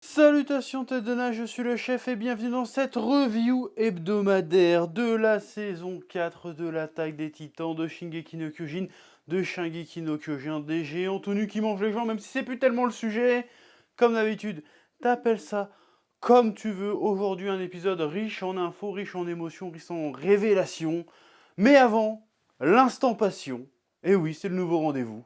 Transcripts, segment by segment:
Salutations tête de nage, je suis le chef et bienvenue dans cette review hebdomadaire de la saison 4 de l'attaque des titans de Shingeki no Kyojin, de Shingeki no Kyojin, des géants tout nus qui mangent les gens, même si c'est plus tellement le sujet. Comme d'habitude, t'appelles ça comme tu veux. Aujourd'hui un épisode riche en infos, riche en émotions, riche en révélations. Mais avant, l'instant passion. Et oui, c'est le nouveau rendez-vous.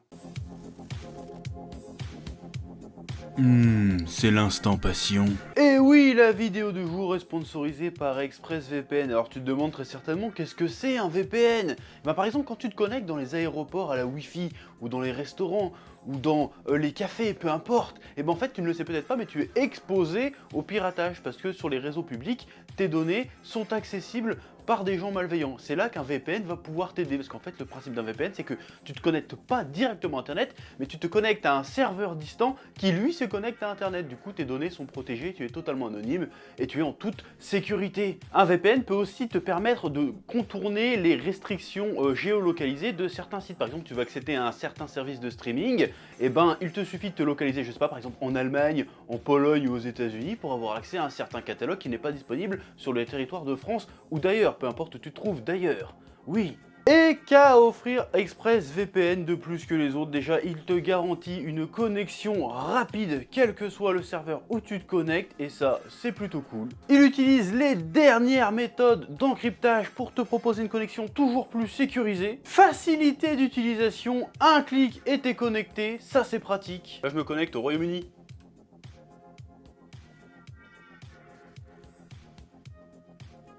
C'est l'instant passion. Et oui, la vidéo du jour est sponsorisée par ExpressVPN. Alors tu te demandes très certainement qu'est-ce que c'est un VPN. Par exemple, quand tu te connectes dans les aéroports à la Wi-Fi, ou dans les restaurants, ou dans les cafés, peu importe, et en fait tu ne le sais peut-être pas, mais tu es exposé au piratage, parce que sur les réseaux publics, tes données sont accessibles par des gens malveillants. C'est là qu'un VPN va pouvoir t'aider, parce qu'en fait le principe d'un VPN c'est que tu te connectes pas directement à internet, mais tu te connectes à un serveur distant qui lui se connecte à internet. Du coup tes données sont protégées, tu es totalement anonyme et tu es en toute sécurité. Un VPN peut aussi te permettre de contourner les restrictions géolocalisées de certains sites. Par exemple, tu veux accéder à un certain service de streaming, et il te suffit de te localiser, je sais pas, par exemple en Allemagne, en Pologne ou aux États-Unis pour avoir accès à un certain catalogue qui n'est pas disponible sur le territoire de France ou d'ailleurs, peu importe où tu te trouves d'ailleurs. Oui. Et qu'à offrir ExpressVPN de plus que les autres? Déjà, il te garantit une connexion rapide, quel que soit le serveur où tu te connectes, et ça, c'est plutôt cool. Il utilise les dernières méthodes d'encryptage pour te proposer une connexion toujours plus sécurisée. Facilité d'utilisation, un clic et t'es connecté, ça c'est pratique. Là, je me connecte au Royaume-Uni.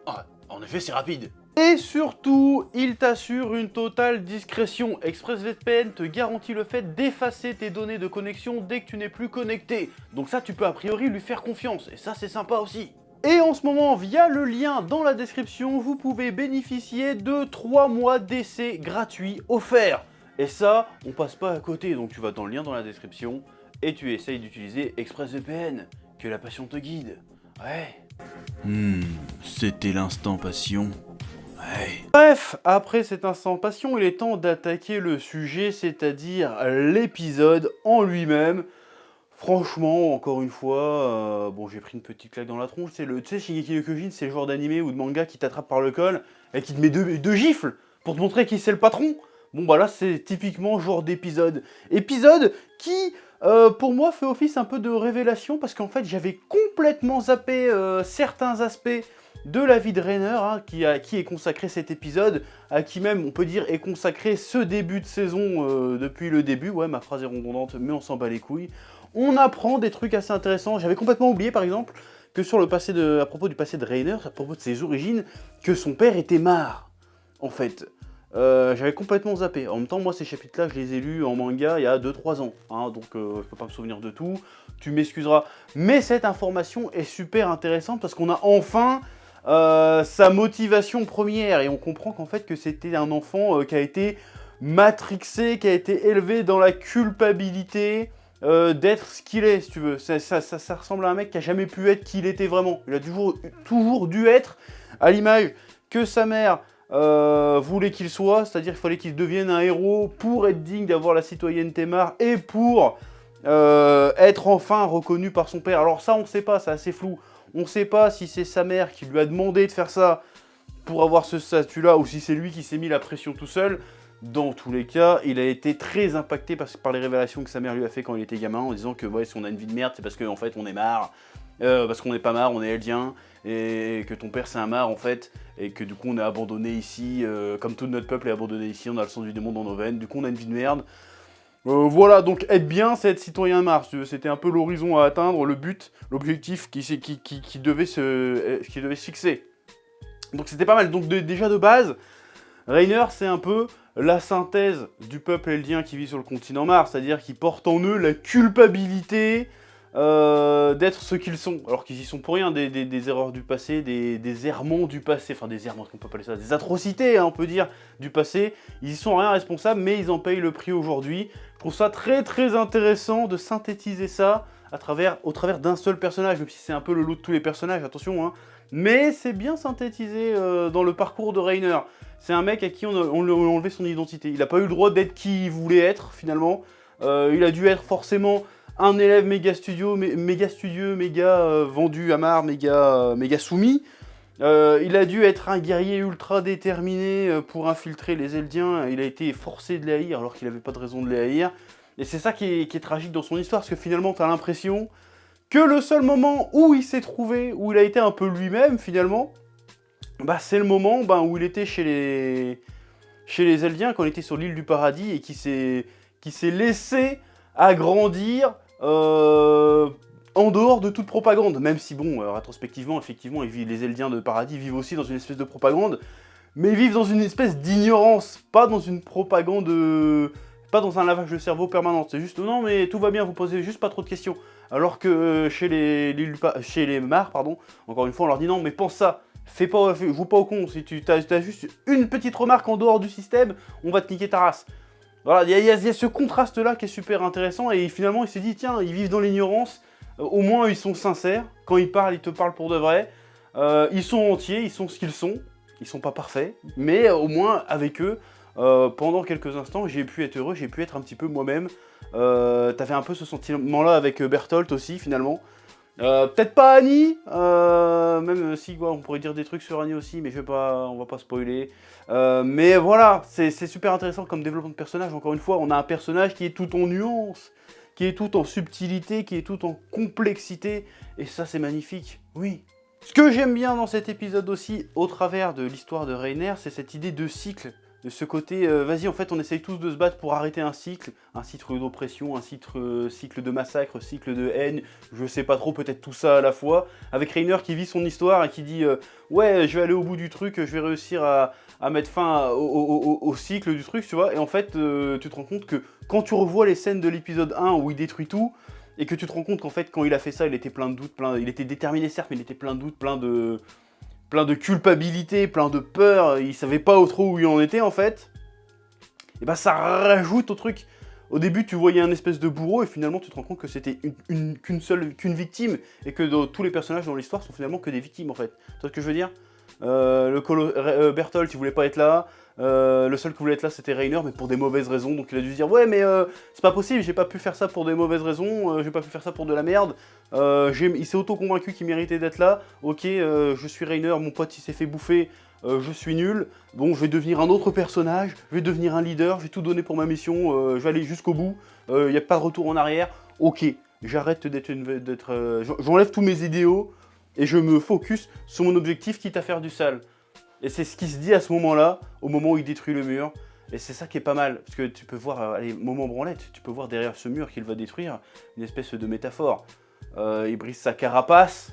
Ah, en effet, c'est rapide. Et surtout, il t'assure une totale discrétion. ExpressVPN te garantit le fait d'effacer tes données de connexion dès que tu n'es plus connecté. Donc ça, tu peux a priori lui faire confiance, et ça, c'est sympa aussi. Et en ce moment, via le lien dans la description, vous pouvez bénéficier de 3 mois d'essai gratuit offerts. Et ça, on passe pas à côté, donc tu vas dans le lien dans la description, et tu essayes d'utiliser ExpressVPN. Que la passion te guide. Ouais. C'était l'instant passion. Ouais. Bref, après cet instant passion, il est temps d'attaquer le sujet, c'est-à-dire l'épisode en lui-même. Franchement, encore une fois, bon, j'ai pris une petite claque dans la tronche. Tu sais, Shingeki no Kyojin, c'est le genre d'animé ou de manga qui t'attrape par le col et qui te met deux gifles pour te montrer qui c'est le patron. Bon, bah là, c'est typiquement genre d'épisode. Épisode qui, pour moi, fait office un peu de révélation parce qu'en fait, j'avais complètement zappé certains aspects de la vie de Reiner, hein, à qui est consacré cet épisode, à qui même, on peut dire, est consacré ce début de saison depuis le début. Ouais, ma phrase est redondante, mais on s'en bat les couilles. On apprend des trucs assez intéressants. J'avais complètement oublié, par exemple, que sur le passé à propos du passé de Reiner, à propos de ses origines, que son père était marre, en fait. J'avais complètement zappé. En même temps, moi, ces chapitres-là, je les ai lus en manga il y a 2-3 ans. Hein, donc, je peux pas me souvenir de tout. Tu m'excuseras. Mais cette information est super intéressante parce qu'on a enfin sa motivation première. Et on comprend qu'en fait, que c'était un enfant qui a été matrixé, qui a été élevé dans la culpabilité d'être ce qu'il est, si tu veux. Ça ressemble à un mec qui a jamais pu être qui il était vraiment. Il a toujours dû être à l'image que sa mère voulait qu'il soit, c'est-à-dire qu'il fallait qu'il devienne un héros pour être digne d'avoir la citoyenneté marre et pour être enfin reconnu par son père. Alors ça, on ne sait pas, c'est assez flou. On ne sait pas si c'est sa mère qui lui a demandé de faire ça pour avoir ce statut-là ou si c'est lui qui s'est mis la pression tout seul. Dans tous les cas, il a été très impacté par les révélations que sa mère lui a fait quand il était gamin, en disant que ouais, si on a une vie de merde, c'est parce qu'en fait on est marre, parce qu'on n'est pas marre, on est eldien, et que ton père c'est un marre en fait, et que du coup on est abandonné ici, comme tout notre peuple est abandonné ici, on a le sang du démon dans nos veines, du coup on a une vie de merde. Voilà, donc être bien, c'est être citoyen Mars. C'était un peu l'horizon à atteindre, le but, l'objectif qui devait se fixer. Donc c'était pas mal. Donc déjà de base, Reiner, c'est un peu la synthèse du peuple eldien qui vit sur le continent Mars, c'est-à-dire qu'ils portent en eux la culpabilité d'être ce qu'ils sont, alors qu'ils y sont pour rien, des erreurs du passé, des errements du passé, enfin des errements, qu'on peut appeler ça, des atrocités, hein, on peut dire, du passé. Ils y sont rien responsables, mais ils en payent le prix aujourd'hui. Je trouve ça très très intéressant de synthétiser ça au travers d'un seul personnage, même si c'est un peu le lot de tous les personnages, attention, hein. Mais c'est bien synthétisé dans le parcours de Reiner. C'est un mec à qui on lui a enlevé son identité. Il n'a pas eu le droit d'être qui il voulait être, finalement. Il a dû être forcément un élève méga studieux, méga vendu à marre, méga soumis. Il a dû être un guerrier ultra déterminé pour infiltrer les Eldiens. Il a été forcé de les haïr alors qu'il n'avait pas de raison de les haïr. Et c'est ça qui est tragique dans son histoire, parce que finalement, t'as l'impression que le seul moment où il s'est trouvé, où il a été un peu lui-même finalement, bah, c'est le moment où il était chez les Eldiens, quand il était sur l'île du paradis, et qui s'est laissé agrandir en dehors de toute propagande. Même si, bon, rétrospectivement, effectivement, les Eldiens de paradis vivent aussi dans une espèce de propagande, mais ils vivent dans une espèce d'ignorance, pas dans une propagande, pas dans un lavage de cerveau permanent. C'est juste, non mais tout va bien, vous posez juste pas trop de questions. Alors que chez les Mars, pardon, encore une fois, on leur dit non mais pense ça, joue pas au con, si tu as juste une petite remarque en dehors du système, on va te niquer ta race. Voilà, il y a ce contraste-là qui est super intéressant, et finalement il s'est dit, tiens, ils vivent dans l'ignorance, au moins ils sont sincères, quand ils parlent, ils te parlent pour de vrai, ils sont entiers, ils sont ce qu'ils sont pas parfaits, mais au moins avec eux, pendant quelques instants, j'ai pu être heureux, j'ai pu être un petit peu moi-même. T'avais un peu ce sentiment-là avec Bertholdt aussi, finalement. Peut-être pas Annie, même si on pourrait dire des trucs sur Annie aussi, mais on va pas spoiler. Mais voilà, c'est super intéressant comme développement de personnage. Encore une fois, on a un personnage qui est tout en nuances, qui est tout en subtilité, qui est tout en complexité, et ça c'est magnifique, oui. Ce que j'aime bien dans cet épisode aussi, au travers de l'histoire de Reiner, c'est cette idée de cycle. De ce côté, vas-y, en fait, on essaye tous de se battre pour arrêter un cycle d'oppression, un cycle de massacre, cycle de haine, je sais pas trop, peut-être tout ça à la fois, avec Reiner qui vit son histoire et qui dit ouais, je vais aller au bout du truc, je vais réussir à mettre fin au cycle du truc, tu vois, et en fait, tu te rends compte que quand tu revois les scènes de l'épisode 1 où il détruit tout, et que tu te rends compte qu'en fait, quand il a fait ça, il était plein de doutes, il était déterminé certes, mais il était plein de doutes, plein de culpabilité, plein de peur, il savait pas trop où il en était en fait, et bah ça rajoute au truc. Au début tu voyais un espèce de bourreau et finalement tu te rends compte que c'était qu'une victime, et que tous les personnages dans l'histoire sont finalement que des victimes en fait. Tu vois ce que je veux dire? Bertholdt il voulait pas être là, le seul qui voulait être là c'était Reiner, mais pour des mauvaises raisons, donc il a dû se dire ouais mais c'est pas possible, j'ai pas pu faire ça pour des mauvaises raisons, j'ai pas pu faire ça pour de la merde, il s'est auto-convaincu qu'il méritait d'être là, ok, je suis Reiner, mon pote il s'est fait bouffer, je suis nul, bon je vais devenir un autre personnage, je vais devenir un leader, je vais tout donner pour ma mission, je vais aller jusqu'au bout, y a pas de retour en arrière, ok, j'arrête j'enlève tous mes idéaux, et je me focus sur mon objectif, quitte à faire du sale. Et c'est ce qui se dit à ce moment-là, au moment où il détruit le mur. Et c'est ça qui est pas mal, parce que tu peux voir, allez, moment branlette, tu peux voir derrière ce mur qu'il va détruire une espèce de métaphore. Il brise sa carapace,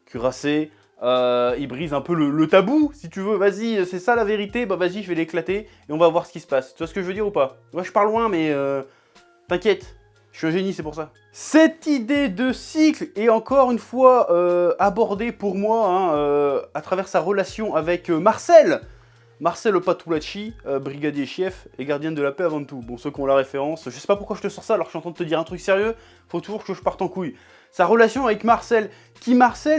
cuirassée, il brise un peu le tabou, si tu veux, vas-y, c'est ça la vérité, bah vas-y, je vais l'éclater, et on va voir ce qui se passe. Tu vois ce que je veux dire ou pas? Moi je parle loin, mais t'inquiète. Je suis un génie, c'est pour ça. Cette idée de cycle est encore une fois abordée pour moi à travers sa relation avec Marcel. Marcel Patulacci, brigadier chef et gardien de la paix avant tout. Bon, ceux qui ont la référence, je sais pas pourquoi je te sors ça alors que je suis en train de te dire un truc sérieux, faut toujours que je parte en couille. Sa relation avec Marcel,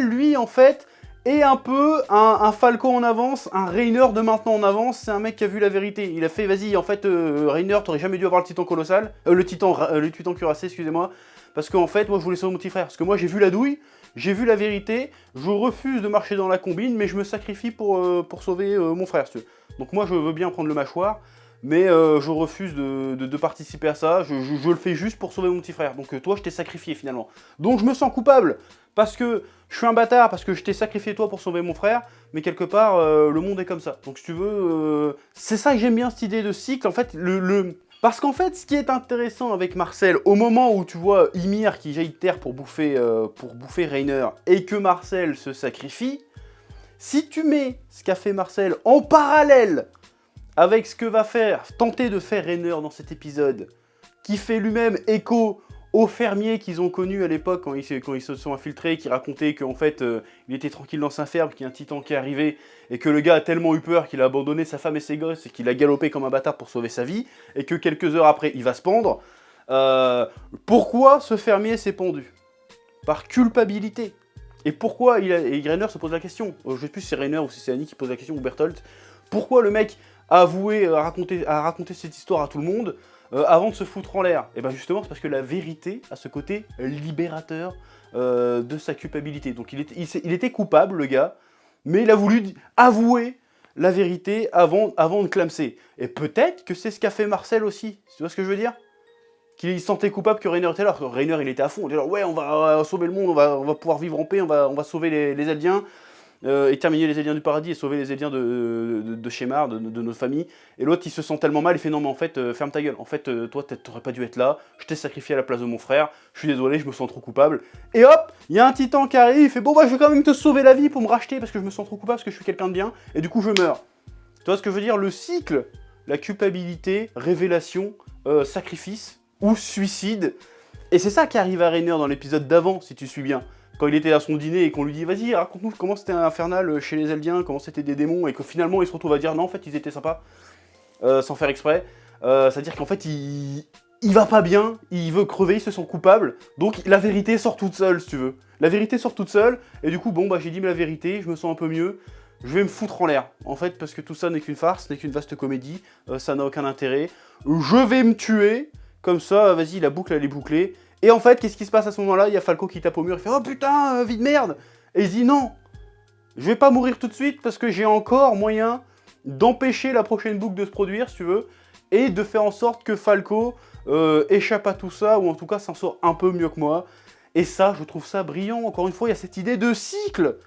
lui, en fait, est un peu un Falcon en avance, un Reiner de maintenant en avance, c'est un mec qui a vu la vérité. Il a fait, vas-y, en fait, Reiner, t'aurais jamais dû avoir le titan colossal, le titan cuirassé, excusez-moi, parce qu'en fait, moi, je voulais sauver mon petit frère, parce que moi, j'ai vu la douille, j'ai vu la vérité, je refuse de marcher dans la combine, mais je me sacrifie pour sauver mon frère, si tu veux. Donc moi, je veux bien prendre le mâchoire, mais je refuse de participer à ça, je le fais juste pour sauver mon petit frère. Donc toi, je t'ai sacrifié, finalement. Donc je me sens coupable, parce que je suis un bâtard, parce que je t'ai sacrifié toi pour sauver mon frère, mais quelque part, le monde est comme ça. Donc si tu veux, c'est ça que j'aime bien, cette idée de cycle, en fait, Parce qu'en fait, ce qui est intéressant avec Marcel, au moment où tu vois Ymir qui jaillit de terre pour bouffer Reiner, et que Marcel se sacrifie, si tu mets ce qu'a fait Marcel en parallèle avec ce que va tenter de faire Reiner dans cet épisode, qui fait lui-même écho aux fermiers qu'ils ont connus à l'époque quand ils se sont infiltrés, qui racontaient qu'en fait il était tranquille dans sa ferme, qu'il y a un titan qui est arrivé, et que le gars a tellement eu peur qu'il a abandonné sa femme et ses gosses, et qu'il a galopé comme un bâtard pour sauver sa vie, et que quelques heures après il va se pendre. Pourquoi ce fermier s'est pendu? Par culpabilité. Et pourquoi et Reiner se pose la question, je sais plus si c'est Reiner ou si c'est Annie qui pose la question, ou Bertholdt, pourquoi le mec a avoué, a raconté cette histoire à tout le monde, avant de se foutre en l'air. Et ben justement, c'est parce que la vérité a ce côté libérateur de sa culpabilité. Donc il était coupable, le gars, mais il a voulu avouer la vérité avant de clamser. Et peut-être que c'est ce qu'a fait Marcel aussi. Tu vois ce que je veux dire? Qu'il se sentait coupable que Rainer était là. Rainer, il était à fond. Il était là, ouais, on va sauver le monde, on va pouvoir vivre en paix, on va sauver les Eldiens. Et terminer les Eldiens du paradis et sauver les Eldiens de Shemar, de notre famille. Et l'autre, il se sent tellement mal, il fait non, mais en fait, ferme ta gueule. En fait, toi, t'aurais pas dû être là. Je t'ai sacrifié à la place de mon frère. Je suis désolé, je me sens trop coupable. Et hop, il y a un titan qui arrive, il fait bon, bah, je vais quand même te sauver la vie pour me racheter parce que je me sens trop coupable, parce que je suis quelqu'un de bien. Et du coup, je meurs. Tu vois ce que je veux dire? Le cycle, la culpabilité, révélation, sacrifice ou suicide. Et c'est ça qui arrive à Rainer dans l'épisode d'avant, si tu suis bien. Quand il était à son dîner et qu'on lui dit vas-y raconte-nous comment c'était infernal chez les Eldiens, comment c'était des démons, et que finalement il se retrouve à dire non en fait ils étaient sympas, sans faire exprès. C'est-à-dire qu'en fait il va pas bien, il veut crever, il se sent coupable, donc la vérité sort toute seule si tu veux. La vérité sort toute seule, et du coup bon bah j'ai dit mais la vérité, je me sens un peu mieux, je vais me foutre en l'air. En fait parce que tout ça n'est qu'une farce, n'est qu'une vaste comédie, ça n'a aucun intérêt. Je vais me tuer, comme ça vas-y la boucle elle est bouclée. Et en fait, qu'est-ce qui se passe à ce moment-là? Il y a Falco qui tape au mur, il fait « Oh putain, vie de merde !» Et il se dit « Non, je vais pas mourir tout de suite parce que j'ai encore moyen d'empêcher la prochaine boucle de se produire, si tu veux, et de faire en sorte que Falco échappe à tout ça, ou en tout cas s'en sort un peu mieux que moi. » Et ça, je trouve ça brillant. Encore une fois, il y a cette idée de cycle.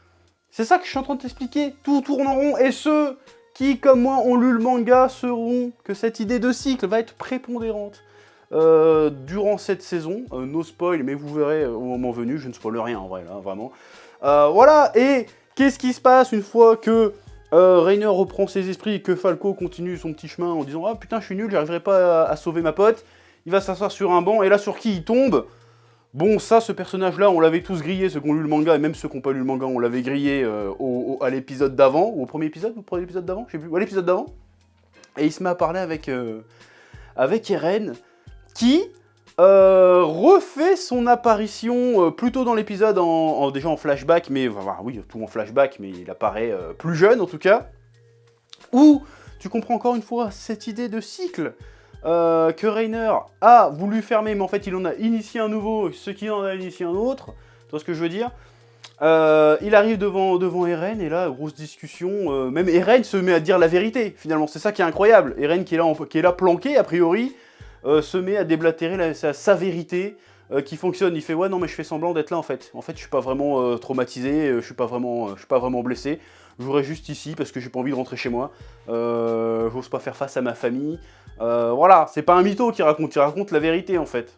C'est ça que je suis en train de t'expliquer. Tout tourne en rond, et ceux qui, comme moi, ont lu le manga, sauront que cette idée de cycle va être prépondérante. Durant cette saison, no spoil, mais vous verrez au moment venu, je ne spoil rien en vrai, là, vraiment. Voilà, et qu'est-ce qui se passe une fois que Rainer reprend ses esprits et que Falco continue son petit chemin en disant « Ah putain, je suis nul, j'arriverai pas à sauver ma pote », il va s'asseoir sur un banc, et là, sur qui il tombe? Bon, ça, ce personnage-là, on l'avait tous grillé, ceux qui ont lu le manga, et même ceux qui n'ont pas lu le manga, on l'avait grillé à l'épisode d'avant, ou au premier épisode, ou au premier épisode d'avant, je sais plus, ou à l'épisode d'avant. Et il se met à parler avec Eren, qui refait son apparition plutôt dans l'épisode déjà en flashback, mais enfin, oui, tout en flashback, mais il apparaît plus jeune en tout cas, où tu comprends encore une fois cette idée de cycle que Rainer a voulu fermer, mais en fait il en a initié un nouveau, ce qui en a initié un autre, tu vois ce que je veux dire? Il arrive devant Eren, et là, grosse discussion, même Eren se met à dire la vérité, finalement, c'est ça qui est incroyable. Eren qui est là planqué, a priori, se met à déblatérer sa vérité qui fonctionne. Il fait ouais non mais je fais semblant d'être là en fait. En fait je suis pas vraiment traumatisé, je suis pas vraiment blessé. Je voudrais juste ici parce que j'ai pas envie de rentrer chez moi. J'ose pas faire face à ma famille. Voilà, c'est pas un mytho qui raconte, il raconte la vérité en fait.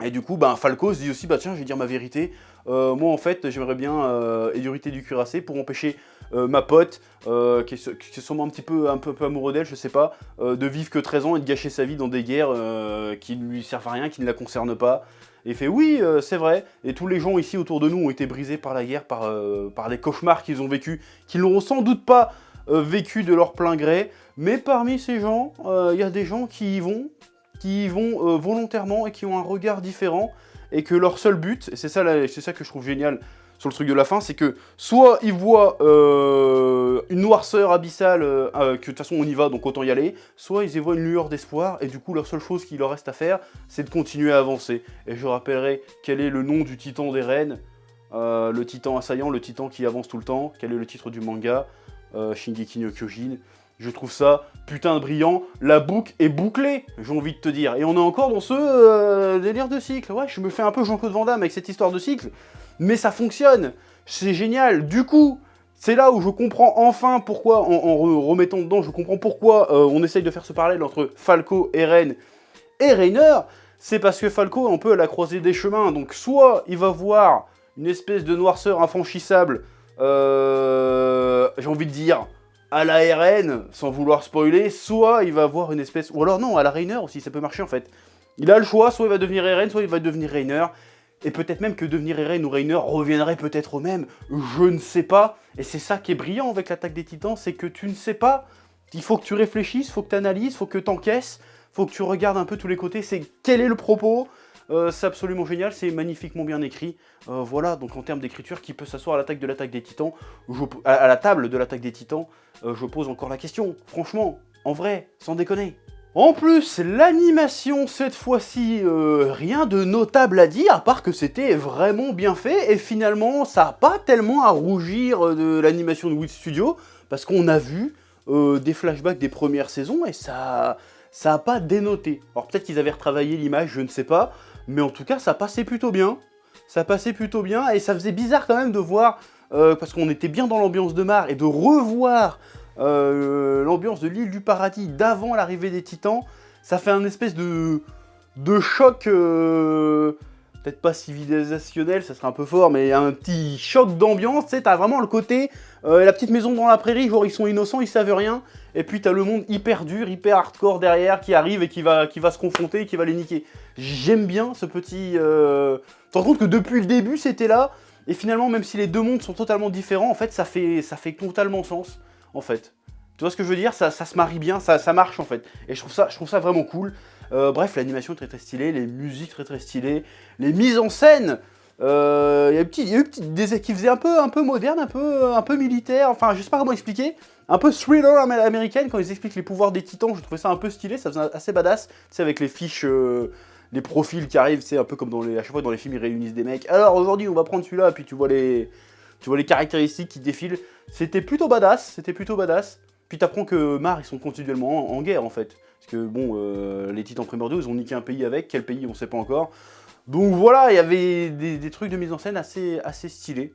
Et du coup, Falco se dit aussi, tiens, je vais dire ma vérité. Moi, en fait, j'aimerais bien éduriter du cuirassé pour empêcher ma pote, qui est sûrement un peu amoureux d'elle, je sais pas, de vivre que 13 ans et de gâcher sa vie dans des guerres qui ne lui servent à rien, qui ne la concernent pas. Et il fait, oui, c'est vrai. Et tous les gens ici autour de nous ont été brisés par la guerre, par les cauchemars qu'ils ont vécus, qu'ils n'auront sans doute pas vécu de leur plein gré. Mais parmi ces gens, il y a des gens qui y vont volontairement et qui ont un regard différent, et que leur seul but, et c'est ça que je trouve génial sur le truc de la fin, c'est que soit ils voient une noirceur abyssale, que de toute façon on y va donc autant y aller, soit ils y voient une lueur d'espoir, et du coup leur seule chose qu'il leur reste à faire, c'est de continuer à avancer. Et je rappellerai quel est le nom du titan d'Eren, le titan assaillant, le titan qui avance tout le temps, quel est le titre du manga, Shingeki no Kyojin. Je trouve ça putain de brillant, la boucle est bouclée, j'ai envie de te dire. Et on est encore dans ce délire de cycle. Ouais, je me fais un peu Jean-Claude Van Damme avec cette histoire de cycle, mais ça fonctionne, c'est génial. Du coup, c'est là où je comprends enfin pourquoi, en remettant dedans, je comprends pourquoi on essaye de faire ce parallèle entre Falco, Eren et Rainer. C'est parce que Falco est un peu à la croisée des chemins, donc soit il va voir une espèce de noirceur infranchissable, j'ai envie de dire, à la RN, sans vouloir spoiler, soit il va avoir une espèce... Ou alors non, à la Rainer aussi, ça peut marcher en fait. Il a le choix, soit il va devenir RN, soit il va devenir Rainer. Et peut-être même que devenir RN ou Rainer reviendrait peut-être au même, je ne sais pas. Et c'est ça qui est brillant avec l'attaque des Titans, c'est que tu ne sais pas. Il faut que tu réfléchisses, il faut que tu analyses, il faut que tu encaisses, il faut que tu regardes un peu tous les côtés, c'est quel est le propos. C'est absolument génial, c'est magnifiquement bien écrit. Voilà, donc en termes d'écriture, qui peut s'asseoir à l'attaque des Titans, à la table de l'attaque des Titans, je pose encore la question. Franchement, en vrai, sans déconner. En plus, l'animation, cette fois-ci, rien de notable à dire, à part que c'était vraiment bien fait, et finalement, ça n'a pas tellement à rougir de l'animation de Wit Studio, parce qu'on a vu des flashbacks des premières saisons, et ça a pas dénoté. Alors peut-être qu'ils avaient retravaillé l'image, je ne sais pas, mais en tout cas, ça passait plutôt bien. Ça passait plutôt bien, et ça faisait bizarre quand même de voir, parce qu'on était bien dans l'ambiance de Mar, et de revoir l'ambiance de l'île du paradis d'avant l'arrivée des titans, ça fait un espèce de choc, peut-être pas civilisationnel, ça serait un peu fort, mais un petit choc d'ambiance, tu sais, t'as vraiment le côté, la petite maison dans la prairie, genre ils sont innocents, ils savent rien, et puis t'as le monde hyper dur, hyper hardcore derrière qui arrive et qui va se confronter et qui va les niquer. J'aime bien ce petit... Tu te rends compte que depuis le début c'était là, et finalement même si les deux mondes sont totalement différents, en fait ça fait totalement sens. En fait. Tu vois ce que je veux dire, ça se marie bien, ça marche en fait. Et je trouve ça vraiment cool. Bref, l'animation est très très stylée, les musiques très très stylées, les mises en scène, il y a eu des qui faisaient un peu moderne, un peu militaire, enfin je sais pas comment expliquer, un peu thriller américaine quand ils expliquent les pouvoirs des titans, je trouvais ça un peu stylé, ça faisait assez badass, tu sais avec les fiches, les profils qui arrivent, c'est un peu comme à chaque fois dans les films ils réunissent des mecs. Alors aujourd'hui on va prendre celui-là, puis tu vois les caractéristiques qui défilent. C'était plutôt badass, Puis t'apprends que Mar, ils sont continuellement en guerre, en fait. Parce que, bon, les titans primordiaux, ils ont niqué un pays avec. Quel pays, on sait pas encore. Donc voilà, il y avait des trucs de mise en scène assez stylés.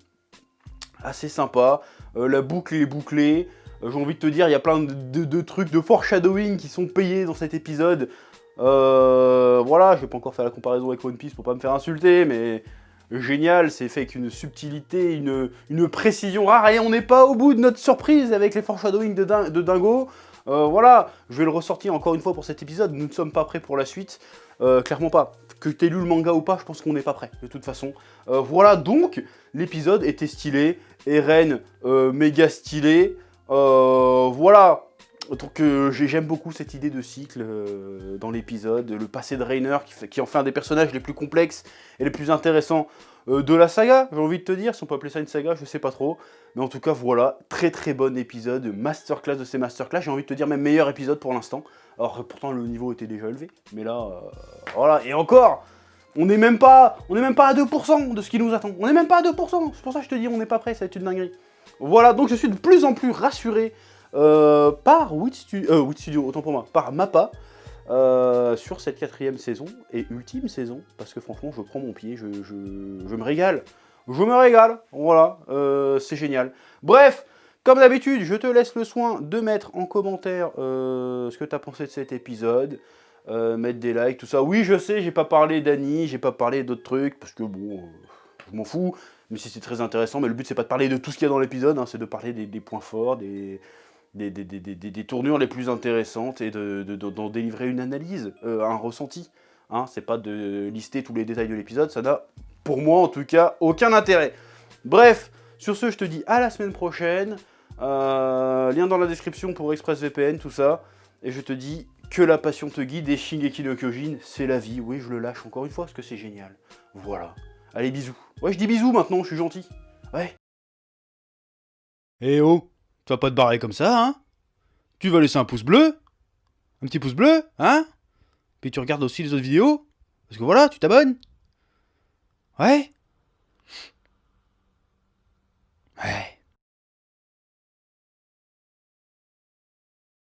Assez sympa. La boucle est bouclée. J'ai envie de te dire, il y a plein de trucs de foreshadowing qui sont payés dans cet épisode. Voilà, je vais pas encore faire la comparaison avec One Piece pour pas me faire insulter, mais... génial, c'est fait avec une subtilité, une précision rare, et on n'est pas au bout de notre surprise avec les foreshadowing de Dingo. Voilà, je vais le ressortir encore une fois pour cet épisode, nous ne sommes pas prêts pour la suite, clairement pas. Que t'aies lu le manga ou pas, je pense qu'on n'est pas prêt, de toute façon. Voilà, donc, l'épisode était stylé, Eren, méga stylé, voilà. Donc j'aime beaucoup cette idée de cycle dans l'épisode, le passé de Reiner qui en fait un des personnages les plus complexes et les plus intéressants de la saga, j'ai envie de te dire, si on peut appeler ça une saga, je sais pas trop. Mais en tout cas voilà, très très bon épisode, masterclass de ces masterclass, j'ai envie de te dire même meilleur épisode pour l'instant. Alors pourtant le niveau était déjà élevé, mais là, voilà, et encore, on n'est même pas à 2% de ce qui nous attend, on n'est même pas à 2%, c'est pour ça que je te dis on n'est pas prêt, ça va être une dinguerie. Voilà, donc je suis de plus en plus rassuré par Wit Studio, autant pour moi, par Mappa, sur cette 4ème saison et ultime saison, parce que franchement je prends mon pied, je me régale, voilà, c'est génial. Bref, comme d'habitude, je te laisse le soin de mettre en commentaire ce que tu as pensé de cet épisode, mettre des likes, tout ça. Oui, je sais, j'ai pas parlé d'Annie, j'ai pas parlé d'autres trucs, parce que bon, je m'en fous, mais si c'est très intéressant, mais le but c'est pas de parler de tout ce qu'il y a dans l'épisode, hein, c'est de parler des points forts, des tournures les plus intéressantes et d'en délivrer une analyse, un ressenti. Hein, c'est pas de lister tous les détails de l'épisode, ça n'a, pour moi en tout cas, aucun intérêt. Bref, sur ce, je te dis à la semaine prochaine. Lien dans la description pour ExpressVPN, tout ça. Et je te dis que la passion te guide et Shingeki no Kyojin, c'est la vie. Oui, je le lâche encore une fois parce que c'est génial. Voilà. Allez, bisous. Ouais, je dis bisous maintenant, je suis gentil. Ouais. Eh oh, tu vas pas te barrer comme ça, hein? Tu vas laisser un pouce bleu? Un petit pouce bleu, hein? Puis tu regardes aussi les autres vidéos? Parce que voilà, tu t'abonnes? Ouais? Ouais.